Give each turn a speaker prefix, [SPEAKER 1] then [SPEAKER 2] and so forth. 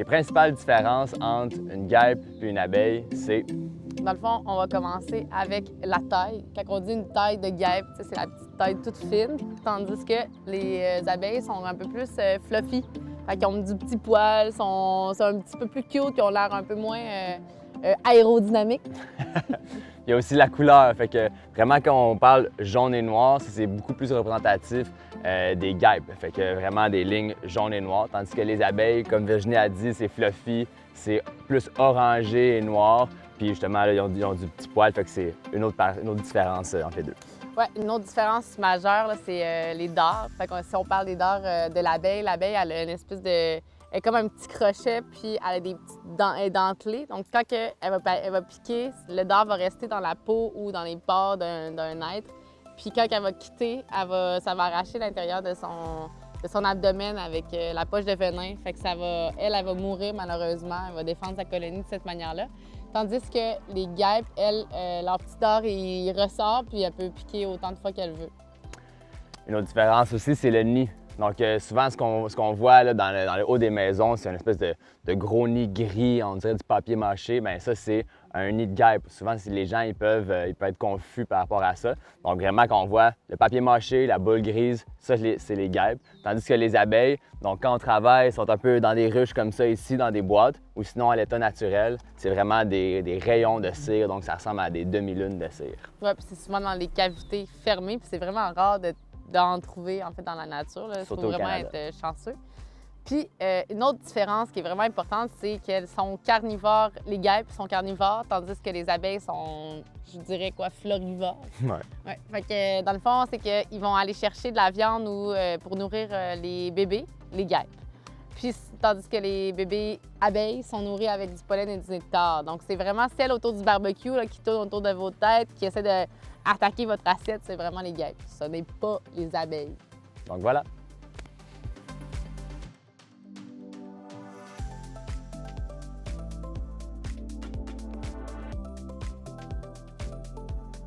[SPEAKER 1] Les principales différences entre une guêpe et une abeille, c'est...
[SPEAKER 2] Dans le fond, on va commencer avec la taille. Quand on dit une taille de guêpe, c'est la petite taille toute fine, tandis que les abeilles sont un peu plus fluffy. Fait qu'ils ont du petit poil, sont un petit peu plus cute, ils ont l'air un peu moins aérodynamiques.
[SPEAKER 1] Il y a aussi la couleur, fait que vraiment quand on parle jaune et noir, c'est beaucoup plus représentatif des guêpes, fait que vraiment des lignes jaunes et noires, tandis que les abeilles, comme Virginie a dit, c'est fluffy, c'est plus orangé et noir, puis justement là, ils ont du petit poil, fait que c'est une autre différence entre les deux.
[SPEAKER 2] Oui, une autre différence majeure, c'est les dards. Fait que si on parle des dards de l'abeille, l'abeille, elle a une espèce de... Elle est comme un petit crochet, puis elle a des petites dents dentelées. Donc, quand elle va piquer, le dard va rester dans la peau ou dans les pores d'un être. Puis quand elle va quitter, ça va arracher l'intérieur de son abdomen avec la poche de venin. Fait que elle va mourir malheureusement. Elle va défendre sa colonie de cette manière-là. Tandis que les guêpes, elles, leur petit dard, il ressort, puis elle peut piquer autant de fois qu'elle veut.
[SPEAKER 1] Une autre différence aussi, c'est le nid. Donc, souvent, ce qu'on voit là, dans le haut des maisons, c'est une espèce de gros nid gris, on dirait du papier mâché. Bien, ça, c'est un nid de guêpe. Souvent, les gens ils peuvent être confus par rapport à ça. Donc, vraiment, quand on voit le papier mâché, la boule grise, ça, c'est les guêpes. Tandis que les abeilles, donc quand on travaille, sont un peu dans des ruches comme ça ici, dans des boîtes, ou sinon à l'état naturel, c'est vraiment des rayons de cire. Donc, ça ressemble à des demi-lunes de cire.
[SPEAKER 2] Oui, puis c'est souvent dans les cavités fermées, puis c'est vraiment rare d'en trouver en fait dans la nature. Il faut vraiment être chanceux. Puis une autre différence qui est vraiment importante, c'est qu'elles sont carnivores. Les guêpes sont carnivores, tandis que les abeilles sont, je dirais quoi, florivores.
[SPEAKER 1] Ouais.
[SPEAKER 2] Fait que dans le fond, c'est qu'ils vont aller chercher de la viande pour nourrir les bébés, les guêpes. Puis tandis que les bébés abeilles sont nourris avec du pollen et du nectar. Donc c'est vraiment celles autour du barbecue là, qui tournent autour de vos têtes, qui essaient d'attaquer votre assiette, c'est vraiment les guêpes. Ce n'est pas les abeilles.
[SPEAKER 1] Donc voilà.